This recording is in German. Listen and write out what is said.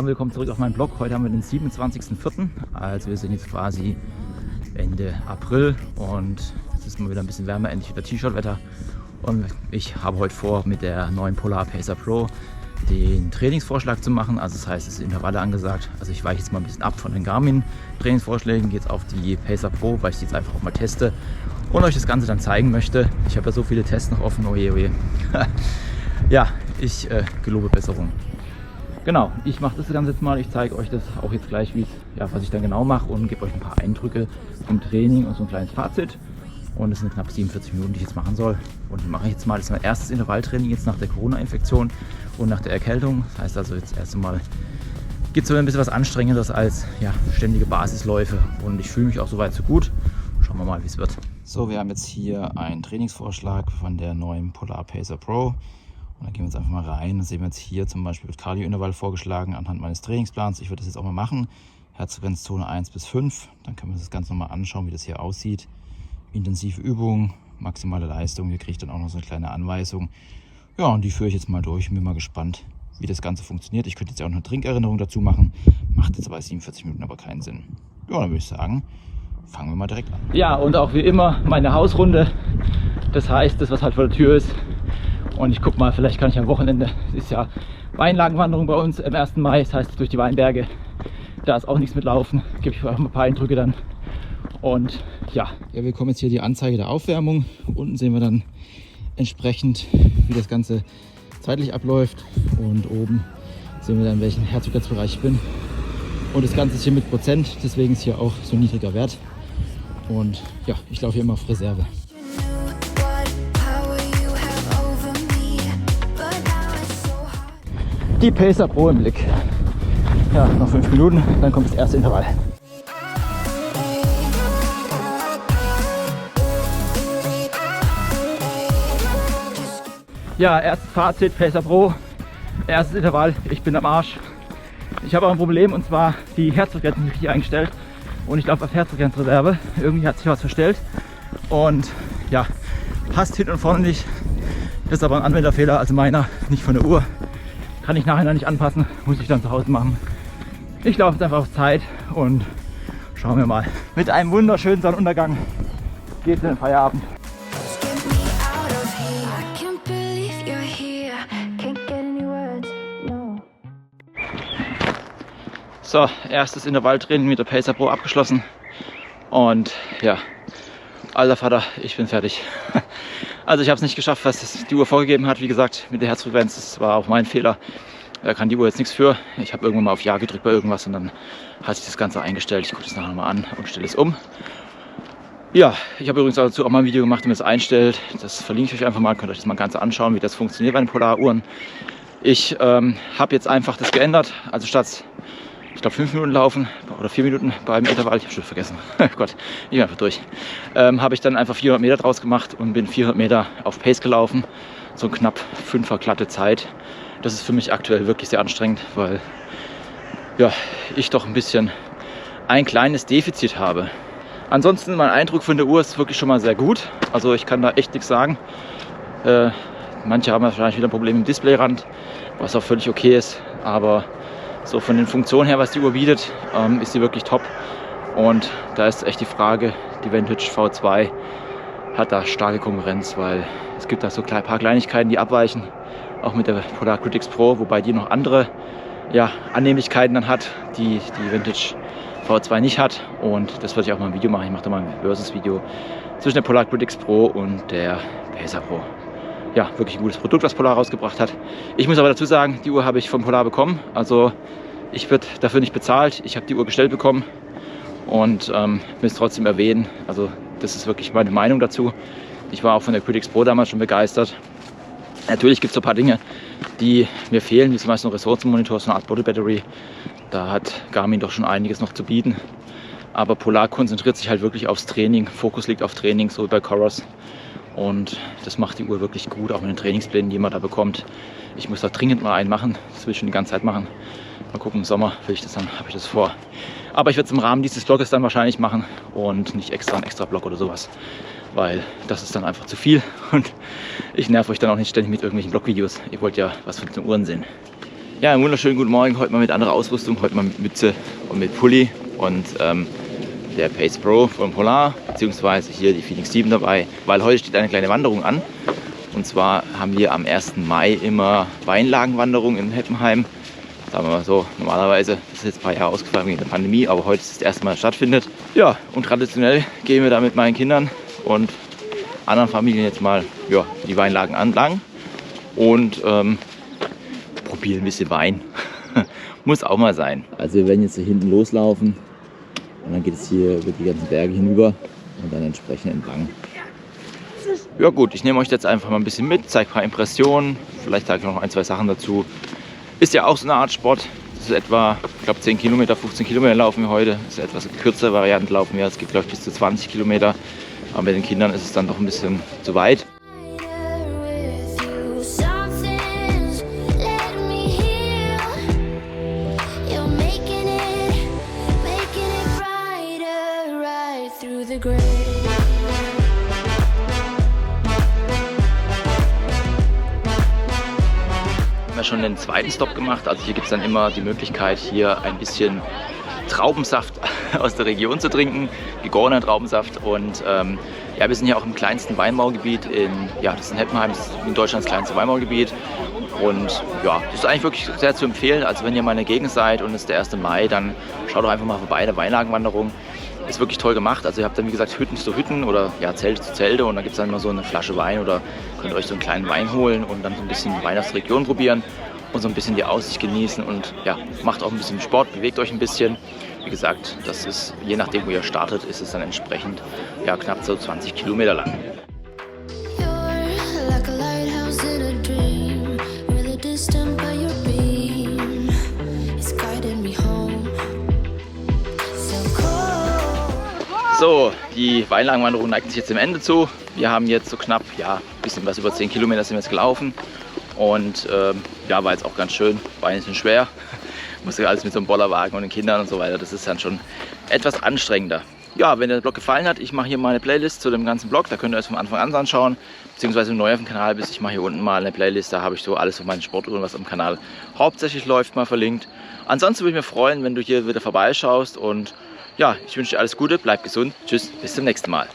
Ja, willkommen zurück auf meinen Blog. Heute haben wir den 27.04. Also wir sind jetzt quasi Ende April und es ist mal wieder ein bisschen wärmer, endlich wieder T-Shirt-Wetter. Und ich habe heute vor, mit der neuen Polar Pacer Pro den Trainingsvorschlag zu machen. Also das heißt, es sind Intervalle angesagt. Also ich weiche jetzt mal ein bisschen ab von den Garmin Trainingsvorschlägen, gehe jetzt auf die Pacer Pro, weil ich die jetzt einfach auch mal teste und euch das Ganze dann zeigen möchte. Ich habe ja so viele Tests noch offen, oje, oje. Ja, ich gelobe Besserung. Genau, ich mache das Ganze jetzt mal. Ich zeige euch das auch jetzt gleich, was ich dann genau mache und gebe euch ein paar Eindrücke vom Training und so ein kleines Fazit. Und es sind knapp 47 Minuten, die ich jetzt machen soll. Und die mache ich jetzt mal. Das ist mein erstes Intervalltraining jetzt nach der Corona-Infektion und nach der Erkältung. Das heißt also, jetzt erst einmal gibt es so ein bisschen was Anstrengendes als ständige Basisläufe. Und ich fühle mich auch soweit so gut. Schauen wir mal, wie es wird. So, wir haben jetzt hier einen Trainingsvorschlag von der neuen Polar Pacer Pro. Und dann gehen wir jetzt einfach mal rein. Dann sehen wir jetzt hier zum Beispiel wird Cardio-Intervall vorgeschlagen anhand meines Trainingsplans. Ich würde das jetzt auch mal machen. Herzfrequenzzone 1 bis 5. Dann können wir uns das Ganze nochmal anschauen, wie das hier aussieht. Intensive Übung, maximale Leistung. Hier kriege ich dann auch noch so eine kleine Anweisung. Ja, und die führe ich jetzt mal durch. Bin mal gespannt, wie das Ganze funktioniert. Ich könnte jetzt auch noch eine Trinkerinnerung dazu machen. Macht jetzt bei 47 Minuten aber keinen Sinn. Ja, dann würde ich sagen, fangen wir mal direkt an. Ja, und auch wie immer meine Hausrunde. Das heißt, das, was halt vor der Tür ist. Und ich gucke mal, vielleicht kann ich am Wochenende, es ist ja Weinlagenwanderung bei uns am 1. Mai, das heißt durch die Weinberge, da ist auch nichts mit Laufen, gebe ich auch ein paar Eindrücke dann. Und ja, wir bekommen jetzt hier die Anzeige der Aufwärmung. Unten sehen wir dann entsprechend, wie das Ganze zeitlich abläuft. Und oben sehen wir dann, in welchem Herzfrequenzbereich ich bin. Und das Ganze ist hier mit Prozent, deswegen ist hier auch so ein niedriger Wert. Und ja, ich laufe hier immer auf Reserve. Die Pacer Pro im Blick. Ja, noch 5 Minuten, dann kommt das erste Intervall. Ja, erstes Fazit, Pacer Pro, erstes Intervall, ich bin am Arsch. Ich habe auch ein Problem, und zwar die Herzfrequenz ist nicht richtig eingestellt und ich laufe auf Herzfrequenzreserve. Irgendwie hat sich was verstellt und ja, passt hinten und vorne nicht. Das ist aber ein Anwenderfehler, also meiner, nicht von der Uhr. Kann ich nachher nicht anpassen, muss ich dann zu Hause machen. Ich laufe jetzt einfach auf Zeit und schauen wir mal. Mit einem wunderschönen Sonnenuntergang geht es in den Feierabend. So, erstes Intervalltraining mit der Pacer Pro abgeschlossen. Und ja, alter Vater, ich bin fertig. Also ich habe es nicht geschafft, was die Uhr vorgegeben hat. Wie gesagt, mit der Herzfrequenz, das war auch mein Fehler. Da kann die Uhr jetzt nichts für. Ich habe irgendwann mal auf Ja gedrückt bei irgendwas und dann hat sich das Ganze eingestellt. Ich gucke das nachher nochmal an und stelle es um. Ja, ich habe übrigens dazu auch mal ein Video gemacht, wie man es einstellt. Das verlinke ich euch einfach mal. Könnt euch das mal ganz anschauen, wie das funktioniert bei den Polaruhren. Ich habe jetzt einfach das geändert. Also statt, ich glaube, 5 Minuten laufen oder 4 Minuten beim Intervall, ich habe schon vergessen, Gott, ich bin einfach durch, habe ich dann einfach 400 Meter draus gemacht und bin 400 Meter auf Pace gelaufen, so knapp 5er glatte Zeit. Das ist für mich aktuell wirklich sehr anstrengend, weil ja, ich doch ein kleines Defizit habe. Ansonsten, mein Eindruck von der Uhr ist wirklich schon mal sehr gut, also ich kann da echt nichts sagen. Manche haben wahrscheinlich wieder ein Problem im Displayrand, was auch völlig okay ist, aber so von den Funktionen her, was die Uhr bietet, ist sie wirklich top. Und da ist echt die Frage, die Vantage V2 hat da starke Konkurrenz, weil es gibt da so ein paar Kleinigkeiten, die abweichen, auch mit der Polar Critics Pro, wobei die noch andere Annehmlichkeiten dann hat, die die Vantage V2 nicht hat. Und das werde ich auch mal ein Video machen. Ich mache da mal ein Versus-Video zwischen der Polar Critics Pro und der Pacer Pro. Ja, wirklich ein gutes Produkt, was Polar rausgebracht hat. Ich muss aber dazu sagen, die Uhr habe ich von Polar bekommen. Also ich werde dafür nicht bezahlt. Ich habe die Uhr gestellt bekommen und will es trotzdem erwähnen. Also das ist wirklich meine Meinung dazu. Ich war auch von der Critics Pro damals schon begeistert. Natürlich gibt es so ein paar Dinge, die mir fehlen, wie zum Beispiel ein Ressourcenmonitor, so eine Art Body Battery. Da hat Garmin doch schon einiges noch zu bieten. Aber Polar konzentriert sich halt wirklich aufs Training. Fokus liegt auf Training, so wie bei Coros. Und das macht die Uhr wirklich gut, auch mit den Trainingsplänen, die man da bekommt. Ich muss da dringend mal einen machen, das will ich schon die ganze Zeit machen. Mal gucken, im Sommer habe ich das vor. Aber ich werde es im Rahmen dieses Blogs dann wahrscheinlich machen und nicht extra einen extra Blog oder sowas. Weil das ist dann einfach zu viel und ich nerv euch dann auch nicht ständig mit irgendwelchen Blogvideos. Ihr wollt ja was von den Uhren sehen. Ja, einen wunderschönen guten Morgen. Heute mal mit anderer Ausrüstung, heute mal mit Mütze und mit Pulli und der Pace Pro von Polar, beziehungsweise hier die Phoenix 7 dabei, weil heute steht eine kleine Wanderung an. Und zwar haben wir am 1. Mai immer Weinlagenwanderung in Heppenheim. Sagen wir mal so, normalerweise, das ist jetzt ein paar Jahre ausgefallen wegen der Pandemie, aber heute ist das erste Mal, dass es stattfindet. Ja, und traditionell gehen wir da mit meinen Kindern und anderen Familien jetzt mal die Weinlagen entlang und probieren ein bisschen Wein. Muss auch mal sein. Also wir werden jetzt hier hinten loslaufen und dann geht es hier über die ganzen Berge hinüber und dann entsprechend entlang. Ja gut, ich nehme euch jetzt einfach mal ein bisschen mit, zeige ein paar Impressionen, vielleicht sage ich noch ein, zwei Sachen dazu. Ist ja auch so eine Art Sport. Das ist etwa, ich glaube 10 Kilometer, 15 Kilometer laufen wir heute. Das ist etwas kürzere Variante laufen wir. Es geht glaube ich bis zu 20 Kilometer. Aber mit den Kindern ist es dann doch ein bisschen zu weit. Schon den zweiten Stopp gemacht. Also hier gibt es dann immer die Möglichkeit, hier ein bisschen Traubensaft aus der Region zu trinken, gegorener Traubensaft. Und ja, wir sind hier auch im kleinsten Weinbaugebiet das ist in Heppenheim, das ist in Deutschland das kleinste Weinbaugebiet. Und ja, das ist eigentlich wirklich sehr zu empfehlen. Also wenn ihr mal in der Gegend seid und es ist der 1. Mai, dann schaut doch einfach mal vorbei, der Weinlagenwanderung. Ist wirklich toll gemacht. Also ihr habt dann wie gesagt Hütten zu Hütten oder ja, Zelte zu Zelte und da gibt es dann immer so eine Flasche Wein oder könnt ihr euch so einen kleinen Wein holen und dann so ein bisschen Wein aus der Region probieren und so ein bisschen die Aussicht genießen und ja, macht auch ein bisschen Sport, bewegt euch ein bisschen. Wie gesagt, das ist, je nachdem wo ihr startet, ist es dann entsprechend ja, knapp so 20 Kilometer lang. So, die Weinlagenwanderung neigt sich jetzt dem Ende zu. Wir haben jetzt so knapp, ein bisschen was über 10 Kilometer sind wir jetzt gelaufen. Und war jetzt auch ganz schön, war ein bisschen schwer. Musste alles mit so einem Bollerwagen und den Kindern und so weiter. Das ist dann schon etwas anstrengender. Ja, wenn der Blog gefallen hat, ich mache hier mal eine Playlist zu dem ganzen Blog. Da könnt ihr euch von Anfang an anschauen. Beziehungsweise wenn du neu auf dem Kanal bist, ich mache hier unten mal eine Playlist. Da habe ich so alles von meinen Sportuhren, was am Kanal hauptsächlich läuft, mal verlinkt. Ansonsten würde ich mich freuen, wenn du hier wieder vorbeischaust und ja, ich wünsche dir alles Gute, bleib gesund, tschüss, bis zum nächsten Mal.